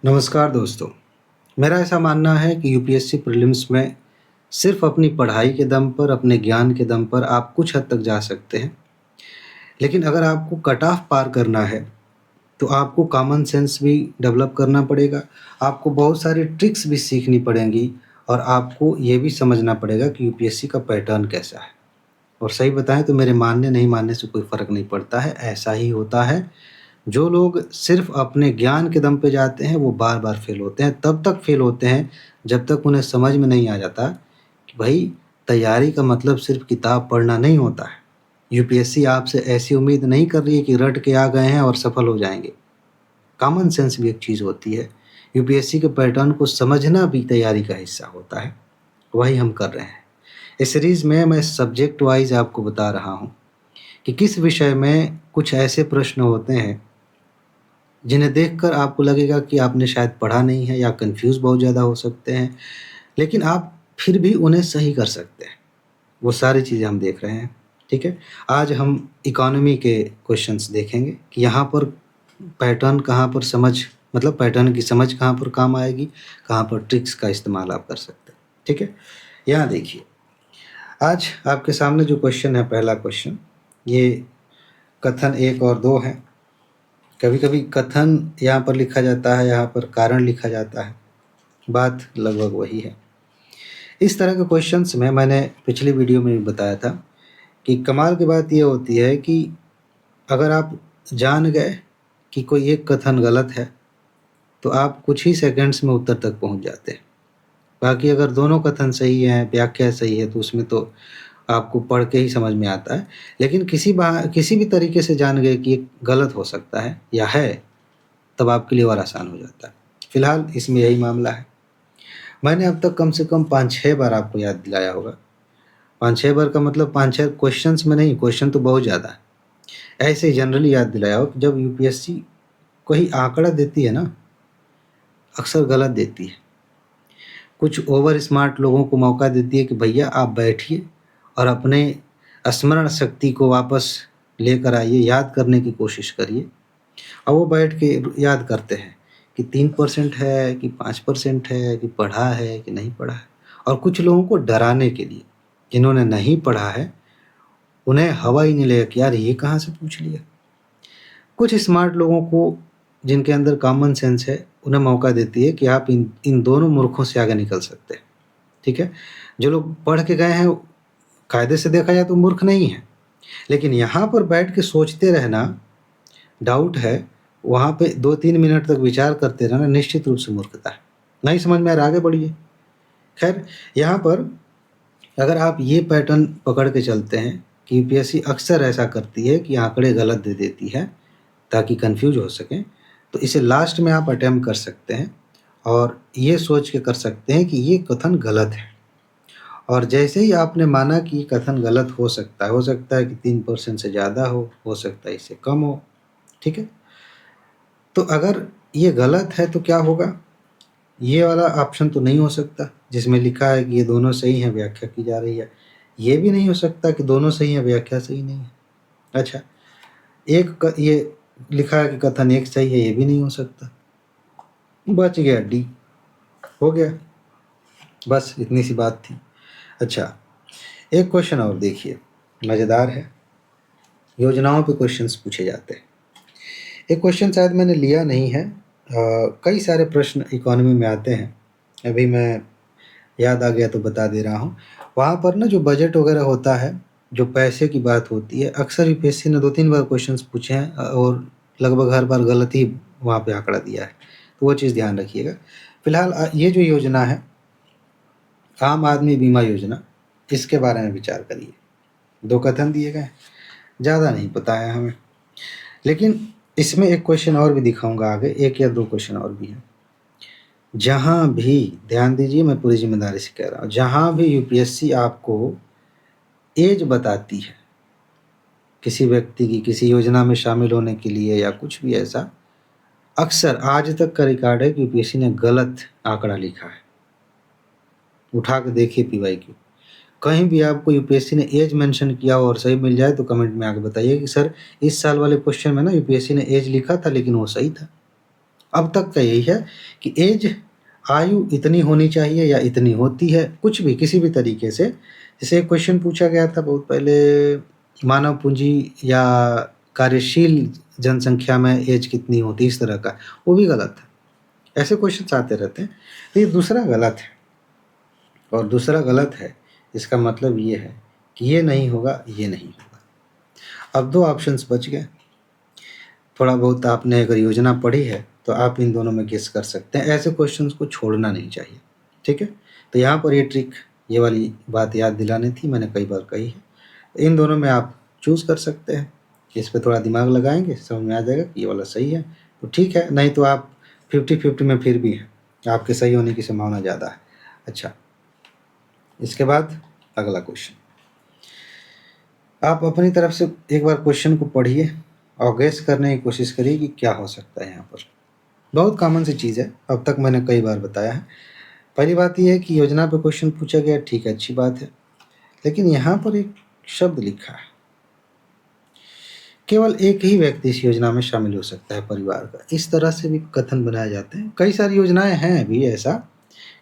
नमस्कार दोस्तों। मेरा ऐसा मानना है कि यूपीएससी प्रीलिम्स में सिर्फ अपनी पढ़ाई के दम पर, अपने ज्ञान के दम पर आप कुछ हद तक जा सकते हैं। लेकिन अगर आपको कट ऑफ पार करना है, तो आपको कॉमन सेंस भी डेवलप करना पड़ेगा। आपको बहुत सारी ट्रिक्स भी सीखनी पड़ेंगी और आपको ये भी समझना पड़ेगा कि यूपीएससी का पैटर्न कैसा है। और सही बताएँ तो मेरे मानने नहीं मानने से कोई फ़र्क नहीं पड़ता है, ऐसा ही होता है। जो लोग सिर्फ अपने ज्ञान के दम पे जाते हैं वो बार-बार फेल होते हैं। तब तक फेल होते हैं जब तक उन्हें समझ में नहीं आ जाता कि भाई तैयारी का मतलब सिर्फ किताब पढ़ना नहीं होता है। यूपीएससी आपसे ऐसी उम्मीद नहीं कर रही है कि रट के आ गए हैं और सफल हो जाएँगे। कॉमन सेंस भी एक चीज़ होती है। यूपीएससी के पैटर्न को समझना भी तैयारी का हिस्सा होता है। वही हम कर रहे हैं। इस सीरीज़ में मैं सब्जेक्ट वाइज़ आपको बता रहा हूँ कि किस विषय में कुछ ऐसे प्रश्न होते हैं जिन्हें देखकर आपको लगेगा कि आपने शायद पढ़ा नहीं है या कन्फ्यूज़ बहुत ज़्यादा हो सकते हैं, लेकिन आप फिर भी उन्हें सही कर सकते हैं। वो सारी चीज़ें हम देख रहे हैं, ठीक है? आज हम इकोनॉमी के क्वेश्चंस देखेंगे कि यहाँ पर पैटर्न कहाँ पर समझ मतलब पैटर्न की समझ कहाँ पर काम आएगी, कहाँ पर ट्रिक्स का इस्तेमाल आप कर सकते हैं, ठीक है? यहाँ देखिए, आज आपके सामने जो क्वेश्चन है, पहला क्वेश्चन, ये कथन 1 और 2 है। कभी-कभी कथन यहाँ पर लिखा जाता है, यहाँ पर कारण लिखा जाता है। बात लगभग वही है। इस तरह के क्वेश्चंस में मैंने पिछली वीडियो में भी बताया था कि कमाल की बात ये होती है कि अगर आप जान गए कि कोई एक कथन गलत है, तो आप कुछ ही सेकंड्स में उत्तर तक पहुँच जाते हैं। बाकी अगर दोनों कथन सही हैं, व्याख्या सही है, तो उसमें तो आपको पढ़ के ही समझ में आता है। लेकिन किसी भी तरीके से जान गए कि ये गलत हो सकता है या है, तब आपके लिए और आसान हो जाता है। फिलहाल इसमें यही मामला है। मैंने अब तक कम से कम 5-6 बार आपको याद दिलाया होगा। 5-6 बार का मतलब 5-6 क्वेश्चंस में नहीं, क्वेश्चन तो बहुत ज़्यादा है। ऐसे ही जनरली याद दिलाया हो कि जब यूपीएससी कोई आंकड़ा देती है ना, अक्सर गलत देती है। कुछ ओवर स्मार्ट लोगों को मौका देती है कि भैया आप बैठिए और अपने स्मरण शक्ति को वापस लेकर आइए, याद करने की कोशिश करिए। और वो बैठ के याद करते हैं कि 3% है कि 5% है कि पढ़ा है कि नहीं पढ़ा है। और कुछ लोगों को डराने के लिए, जिन्होंने नहीं पढ़ा है, उन्हें हवा ही नहीं लगेगा कि यार ये कहाँ से पूछ लिया। कुछ स्मार्ट लोगों को, जिनके अंदर कॉमन सेंस है, उन्हें मौका देती है कि आप इन इन दोनों मूर्खों से आगे निकल सकते हैं, ठीक है? जो लोग पढ़ के गए हैं, कायदे से देखा जाए तो मूर्ख नहीं है, लेकिन यहाँ पर बैठ के सोचते रहना, डाउट है, वहाँ पे 2-3 मिनट तक विचार करते रहना निश्चित रूप से मूर्खता है। नहीं समझ में आ रहा, आगे बढ़िए। खैर, यहाँ पर अगर आप ये पैटर्न पकड़ के चलते हैं कि यूपीएससी अक्सर ऐसा करती है कि आंकड़े गलत दे देती है ताकि कन्फ्यूज हो सकें, तो इसे लास्ट में आप अटेम्प्ट कर सकते हैं और ये सोच के कर सकते हैं कि ये कथन गलत है। और जैसे ही आपने माना कि ये कथन गलत हो सकता है कि 3% से ज़्यादा हो सकता है इससे कम हो, ठीक है? तो अगर ये गलत है तो क्या होगा? ये वाला ऑप्शन तो नहीं हो सकता जिसमें लिखा है कि ये दोनों सही हैं, व्याख्या की जा रही है। ये भी नहीं हो सकता कि दोनों सही हैं, व्याख्या सही नहीं है। अच्छा, ये लिखा है कि कथन 1 सही है, ये भी नहीं हो सकता। बच गया डी, हो गया। बस इतनी सी बात थी। अच्छा, एक क्वेश्चन और देखिए, मज़ेदार है। योजनाओं पे क्वेश्चंस पूछे जाते हैं। एक क्वेश्चन शायद मैंने लिया नहीं है, कई सारे प्रश्न इकोनॉमी में आते हैं। अभी मैं याद आ गया तो बता दे रहा हूँ। वहाँ पर ना जो बजट वगैरह होता है, जो पैसे की बात होती है, अक्सर यूपीएससी ने 2-3 बार क्वेश्चंस पूछे हैं और लगभग हर बार गलत ही वहाँ पे आंकड़ा दिया है। तो वो चीज़ ध्यान रखिएगा। फिलहाल ये जो योजना है, आम आदमी बीमा योजना, इसके बारे में विचार करिए। 2 कथन दिए गए हैं, ज़्यादा नहीं पता है हमें। लेकिन इसमें एक क्वेश्चन और भी दिखाऊँगा आगे, 1 या 2 क्वेश्चन और भी हैं। जहाँ भी, ध्यान दीजिए, मैं पूरी ज़िम्मेदारी से कह रहा हूँ, जहाँ भी यूपीएससी आपको एज बताती है किसी व्यक्ति की किसी योजना में शामिल होने के लिए या कुछ भी ऐसा, अक्सर आज तक का रिकॉर्ड है कि यूपीएससी ने गलत आंकड़ा लिखा है। उठा के देखिए पीवाईक्यू, कहीं भी आपको यूपीएससी ने एज मेंशन किया हो और सही मिल जाए तो कमेंट में आके बताइए कि सर इस साल वाले क्वेश्चन में ना यूपीएससी ने एज लिखा था लेकिन वो सही था। अब तक का यही है कि एज आयु इतनी होनी चाहिए या इतनी होती है, कुछ भी किसी भी तरीके से। जैसे एक क्वेश्चन पूछा गया था बहुत पहले, मानव पूंजी या कार्यशील जनसंख्या में एज कितनी होती है, इस तरह का, वो भी गलत है। ऐसे क्वेश्चंस आते रहते हैं। तो ये दूसरा गलत है, और दूसरा गलत है इसका मतलब ये है कि ये नहीं होगा, ये नहीं होगा। अब दो ऑप्शंस बच गए। थोड़ा बहुत आपने अगर योजना पढ़ी है तो आप इन दोनों में गेस कर सकते हैं। ऐसे क्वेश्चंस को छोड़ना नहीं चाहिए, ठीक है। तो यहाँ पर ये ट्रिक, ये वाली बात याद दिलानी थी, मैंने कई बार कही है। इन दोनों में आप चूज़ कर सकते हैं कि इस पर थोड़ा दिमाग लगाएंगे, समझ में आ जाएगा कि ये वाला सही है तो ठीक है, नहीं तो आप 50-50 में फिर भी हैं, आपके सही होने की संभावना ज़्यादा है। अच्छा, इसके बाद अगला क्वेश्चन, आप अपनी तरफ से एक बार क्वेश्चन को पढ़िए और गेस करने की कोशिश करिए कि क्या हो सकता है यहाँ पर। बहुत कॉमन सी चीज़ है, अब तक मैंने कई बार बताया है। पहली बात यह है कि योजना पे क्वेश्चन पूछा गया, ठीक है, अच्छी बात है, लेकिन यहाँ पर एक शब्द लिखा है, केवल एक ही व्यक्ति इस योजना में शामिल हो सकता है परिवार का। इस तरह से भी कथन बनाए जाते हैं। कई सारी योजनाएं हैं अभी ऐसा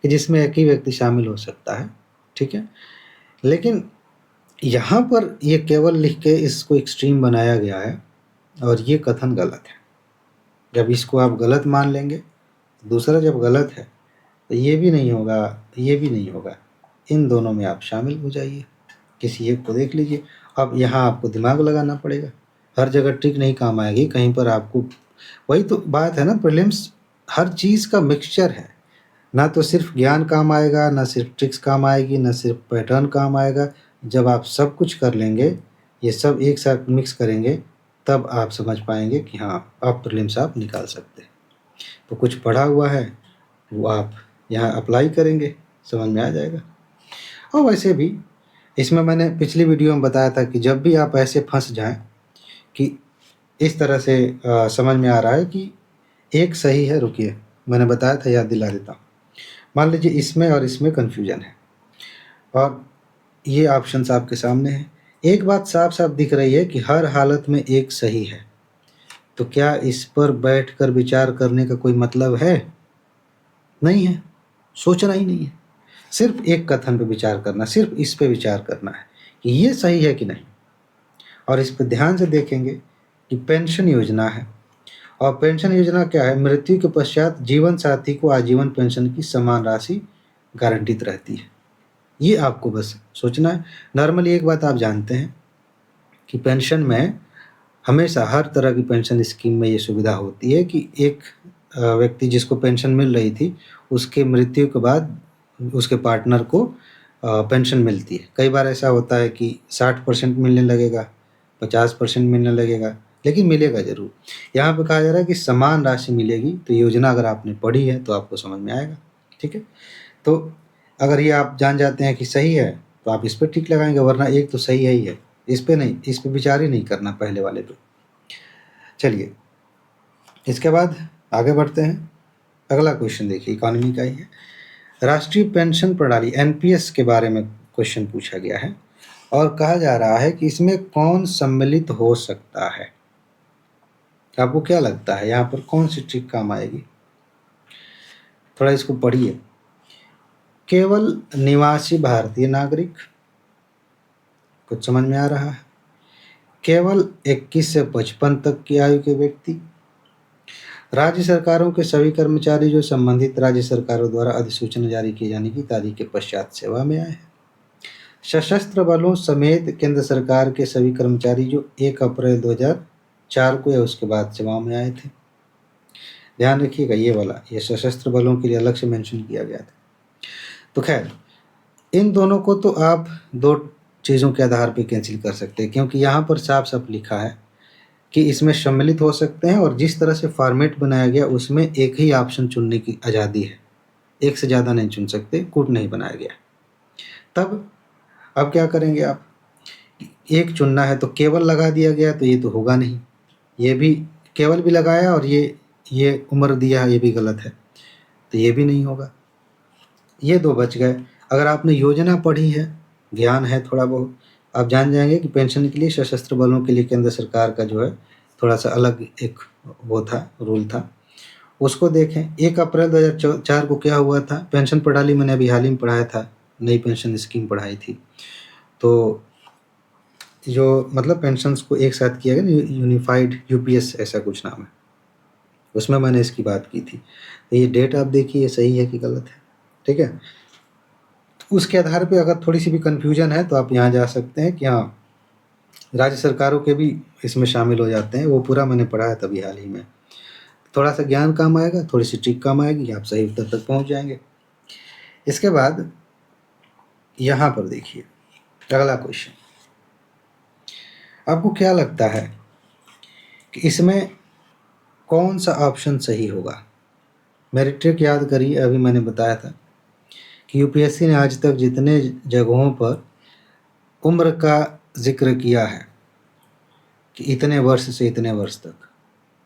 कि जिसमें एक ही व्यक्ति शामिल हो सकता है, ठीक है, लेकिन यहाँ पर ये केवल लिख के इसको एक्सट्रीम बनाया गया है और ये कथन गलत है। जब इसको आप गलत मान लेंगे, दूसरा जब गलत है तो ये भी नहीं होगा, ये भी नहीं होगा। इन दोनों में आप शामिल हो जाइए, किसी एक को देख लीजिए। अब यहाँ आपको दिमाग लगाना पड़ेगा, हर जगह ट्रिक नहीं काम आएगी, कहीं पर आपको, वही तो बात है ना, प्रीलिम्स हर चीज़ का मिक्सचर है। ना तो सिर्फ ज्ञान काम आएगा, ना सिर्फ ट्रिक्स काम आएगी, ना सिर्फ पैटर्न काम आएगा। जब आप सब कुछ कर लेंगे, ये सब एक साथ मिक्स करेंगे, तब आप समझ पाएंगे कि हाँ, आप प्रीलिम्स आप निकाल सकते हैं। तो कुछ पढ़ा हुआ है वो आप यहाँ अप्लाई करेंगे, समझ में आ जाएगा। और वैसे भी इसमें मैंने पिछली वीडियो में बताया था कि जब भी आप ऐसे फंस जाएं कि इस तरह से समझ में आ रहा है कि एक सही है, रुकिए मैंने बताया था, याद दिला देता हूँ। मान लीजिए इसमें और इसमें कन्फ्यूजन है और ये ऑप्शंस आपके सामने हैं। एक बात साफ साफ दिख रही है कि हर हालत में एक सही है, तो क्या इस पर बैठकर विचार करने का कोई मतलब है? नहीं है, सोचना ही नहीं है। सिर्फ एक कथन पे विचार करना, सिर्फ इस पे विचार करना है कि ये सही है कि नहीं। और इस पे ध्यान से देखेंगे कि पेंशन योजना है, और पेंशन योजना क्या है, मृत्यु के पश्चात जीवन साथी को आजीवन पेंशन की समान राशि गारंटीत रहती है। ये आपको बस सोचना है। नॉर्मली एक बात आप जानते हैं कि पेंशन में हमेशा हर तरह की पेंशन स्कीम में ये सुविधा होती है कि एक व्यक्ति जिसको पेंशन मिल रही थी, उसके मृत्यु के बाद उसके पार्टनर को पेंशन मिलती है। कई बार ऐसा होता है कि 60% मिलने लगेगा, 50% मिलने लगेगा, लेकिन मिलेगा ज़रूर। यहाँ पे कहा जा रहा है कि समान राशि मिलेगी। तो योजना अगर आपने पढ़ी है तो आपको समझ में आएगा, ठीक है। तो अगर ये आप जान जाते हैं कि सही है तो आप इस पर टिक लगाएंगे, वरना एक तो सही है ही है, इस पे नहीं, इस पे विचार ही नहीं करना पहले वाले पे। चलिए इसके बाद आगे बढ़ते हैं। अगला क्वेश्चन देखिए, इकोनॉमी का ही है। राष्ट्रीय पेंशन प्रणाली एनपीएस के बारे में क्वेश्चन पूछा गया है और कहा जा रहा है कि इसमें कौन सम्मिलित हो सकता है। आपको क्या लगता है यहाँ पर कौन सी ट्रिक काम आएगी? थोड़ा इसको पढ़िए। केवल निवासी भारतीय नागरिक, कुछ समझ में आ रहा है? केवल 21 से 55 तक की आयु के व्यक्ति, राज्य सरकारों के सभी कर्मचारी जो संबंधित राज्य सरकारों द्वारा अधिसूचना जारी किए जाने की तारीख के पश्चात सेवा में आए हैं, सशस्त्र बलों समेत केंद्र सरकार के सभी कर्मचारी जो 1 अप्रैल 2004 को या उसके बाद सेवा में आए थे। ध्यान रखिएगा, ये वाला, ये सशस्त्र बलों के लिए अलग से मेंशन किया गया था। तो खैर, इन दोनों को तो आप दो चीज़ों के आधार पर कैंसिल कर सकते हैं, क्योंकि यहाँ पर साफ साफ लिखा है कि इसमें सम्मिलित हो सकते हैं, और जिस तरह से फॉर्मेट बनाया गया उसमें एक ही ऑप्शन चुनने की आज़ादी है, एक से ज़्यादा नहीं चुन सकते, कूट नहीं बनाया गया। तब अब क्या करेंगे आप, एक चुनना है तो केवल लगा दिया गया, तो ये तो होगा नहीं। ये भी केवल भी लगाया और ये उम्र दिया, ये भी गलत है, तो ये भी नहीं होगा। ये दो बच गए। अगर आपने योजना पढ़ी है, ज्ञान है थोड़ा बहुत, आप जान जाएंगे कि पेंशन के लिए सशस्त्र बलों के लिए केंद्र सरकार का जो है थोड़ा सा अलग एक वो था, रूल था, उसको देखें। 1 अप्रैल 2004 को क्या हुआ था, पेंशन प्रणाली मैंने अभी हाल ही में पढ़ाया था, नई पेंशन स्कीम पढ़ाई थी। तो जो मतलब पेंशन्स को एक साथ किया गया ना, यूनिफाइड यूपीएस ऐसा कुछ नाम है, उसमें मैंने इसकी बात की थी। तो ये डेट आप देखिए, सही है कि गलत है, ठीक है। उसके आधार पे अगर थोड़ी सी भी कन्फ्यूजन है तो आप यहाँ जा सकते हैं कि हाँ, राज्य सरकारों के भी इसमें शामिल हो जाते हैं, वो पूरा मैंने पढ़ा है तभी हाल ही में। थोड़ा सा ज्ञान काम आएगा, थोड़ी सी ट्रिक काम आएगी, आप सही उत्तर तक पहुँच जाएंगे। इसके बाद यहाँ पर देखिए अगला क्वेश्चन, आपको क्या लगता है कि इसमें कौन सा ऑप्शन सही होगा? मेरी ट्रिक याद करिए, अभी मैंने बताया था कि यूपीएससी ने आज तक जितने जगहों पर उम्र का जिक्र किया है कि इतने वर्ष से इतने वर्ष तक,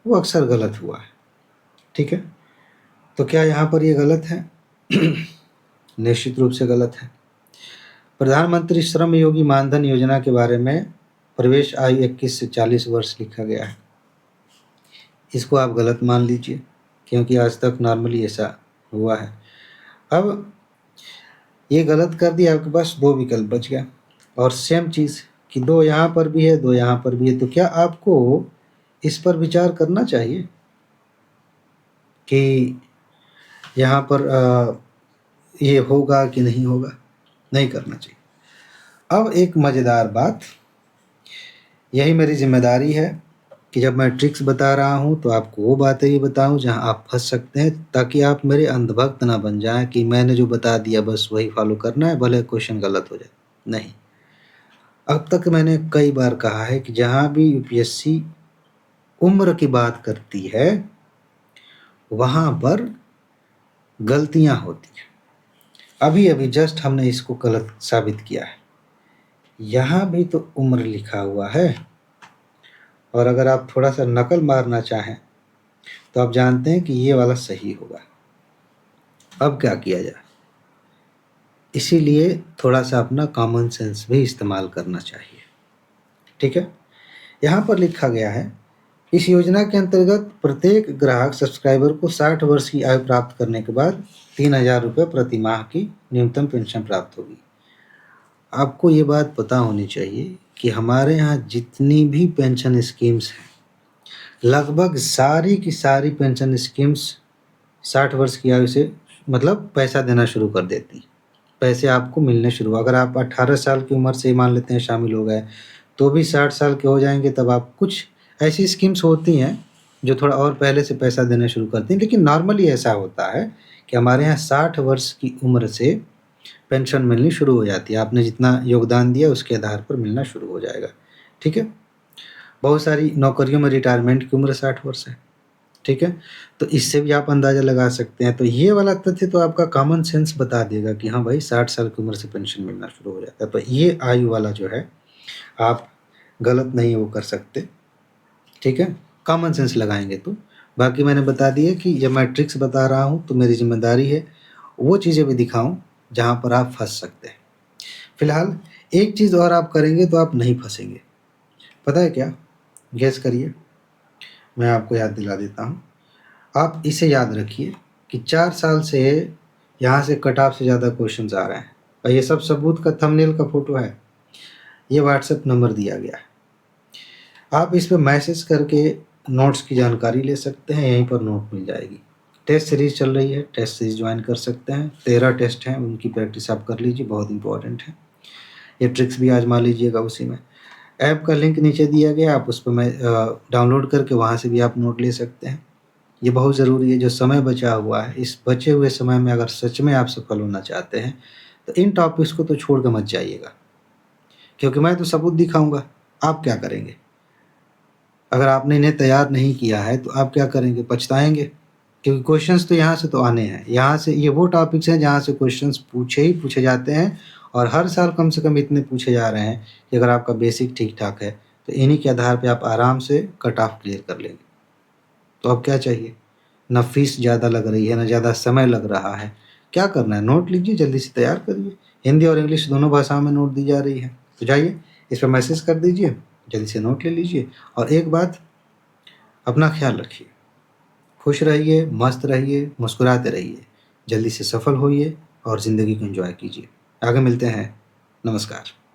वो अक्सर गलत हुआ है, ठीक है। तो क्या यहाँ पर ये गलत है? निश्चित रूप से गलत है। प्रधानमंत्री श्रम योगी मानधन योजना के बारे में प्रवेश आयु 21 से 40 वर्ष लिखा गया है, इसको आप गलत मान लीजिए, क्योंकि आज तक नॉर्मली ऐसा हुआ है। अब ये गलत कर दिया, आपके पास 2 विकल्प बच गया, और सेम चीज़ कि 2 यहाँ पर भी है, 2 यहाँ पर भी है। तो क्या आपको इस पर विचार करना चाहिए कि यहाँ पर ये होगा कि नहीं होगा? नहीं करना चाहिए। अब एक मज़ेदार बात, यही मेरी जिम्मेदारी है कि जब मैं ट्रिक्स बता रहा हूँ तो आपको वो बातें ही बताऊँ जहाँ आप फंस सकते हैं, ताकि आप मेरे अंधभक्त ना बन जाएं कि मैंने जो बता दिया बस वही फॉलो करना है, भले क्वेश्चन गलत हो जाए। नहीं, अब तक मैंने कई बार कहा है कि जहाँ भी यूपीएससी उम्र की बात करती है वहाँ पर गलतियाँ होती हैं। अभी अभी जस्ट हमने इसको गलत साबित किया है। यहाँ भी तो उम्र लिखा हुआ है, और अगर आप थोड़ा सा नकल मारना चाहें तो आप जानते हैं कि ये वाला सही होगा। अब क्या किया जाए? इसीलिए थोड़ा सा अपना कॉमन सेंस भी इस्तेमाल करना चाहिए, ठीक है। यहाँ पर लिखा गया है, इस योजना के अंतर्गत प्रत्येक ग्राहक सब्सक्राइबर को 60 वर्ष की आयु प्राप्त करने के बाद 3000 रुपये प्रति माह की न्यूनतम पेंशन प्राप्त होगी। आपको ये बात पता होनी चाहिए कि हमारे यहाँ जितनी भी पेंशन स्कीम्स हैं, लगभग सारी की सारी पेंशन स्कीम्स 60 वर्ष की आयु से मतलब पैसा देना शुरू कर देती। पैसे आपको मिलने शुरू, अगर आप 18 साल की उम्र से मान लेते हैं शामिल हो गए, तो भी 60 साल के हो जाएंगे तब आप, कुछ ऐसी स्कीम्स होती हैं जो थोड़ा और पहले से पैसा देना शुरू करती हैं, लेकिन नॉर्मली ऐसा होता है कि हमारे यहाँ 60 वर्ष की उम्र से पेंशन मिलनी शुरू हो जाती है। आपने जितना योगदान दिया उसके आधार पर मिलना शुरू हो जाएगा, ठीक है। बहुत सारी नौकरियों में रिटायरमेंट की उम्र 60 वर्ष है, ठीक है। तो इससे भी आप अंदाज़ा लगा सकते हैं। तो ये वाला तथ्य तो आपका कॉमन सेंस बता देगा कि हाँ भाई 60 साल की उम्र से पेंशन मिलना शुरू हो जाता है। तो ये आयु वाला जो है आप गलत नहीं वो कर सकते, ठीक है, कॉमन सेंस लगाएंगे तो। बाकी मैंने बता दिया कि जब मैं ट्रिक्स बता रहा हूँ तो मेरी जिम्मेदारी है वो चीज़ें भी दिखाऊँ जहाँ पर आप फंस सकते हैं। फिलहाल एक चीज़ और आप करेंगे तो आप नहीं फंसेंगे, पता है क्या? गैस करिए, मैं आपको याद दिला देता हूँ। आप इसे याद रखिए कि 4 साल से यहाँ से कट ऑफ से ज़्यादा क्वेश्चंस आ रहे हैं, और ये सब सबूत का थंबनेल का फ़ोटो है, ये व्हाट्सएप नंबर दिया गया है। आप इस पर मैसेज करके नोट्स की जानकारी ले सकते हैं, यहीं पर नोट मिल जाएगी। टेस्ट सीरीज़ चल रही है, टेस्ट सीरीज़ ज्वाइन कर सकते हैं। 13 टेस्ट हैं, उनकी प्रैक्टिस आप कर लीजिए, बहुत इंपॉर्टेंट है। ये ट्रिक्स भी आजमा लीजिएगा उसी में। ऐप का लिंक नीचे दिया गया, आप उस पर मैं डाउनलोड करके वहाँ से भी आप नोट ले सकते हैं। ये बहुत ज़रूरी है। जो समय बचा हुआ है, इस बचे हुए समय में अगर सच में आप सफल होना चाहते हैं तो इन टॉपिक्स को तो छोड़ कर मत जाइएगा, क्योंकि मैं तो सबूत दिखाऊंगा। आप क्या करेंगे? अगर आपने इन्हें तैयार नहीं किया है तो आप क्या करेंगे? पछताएंगे, क्योंकि क्वेश्चंस तो यहाँ से तो आने हैं। यहाँ से ये वो टॉपिक्स हैं जहाँ से क्वेश्चंस पूछे ही पूछे जाते हैं, और हर साल कम से कम इतने पूछे जा रहे हैं कि अगर आपका बेसिक ठीक ठाक है तो इन्हीं के आधार पर आप आराम से कट ऑफ क्लियर कर लेंगे। तो अब क्या चाहिए? ना फीस ज़्यादा लग रही है, ना ज़्यादा समय लग रहा है। क्या करना है? नोट लीजिए, जल्दी से तैयार करिए। हिंदी और इंग्लिश दोनों भाषाओं में नोट दी जा रही है। तो जाइए इस पर मैसेज कर दीजिए, जल्दी से नोट ले लीजिए। और एक बात, अपना ख्याल रखिए, खुश रहिए, मस्त रहिए, मुस्कुराते रहिए। जल्दी से सफल होइए और ज़िंदगी को एन्जॉय कीजिए। आगे मिलते हैं। नमस्कार।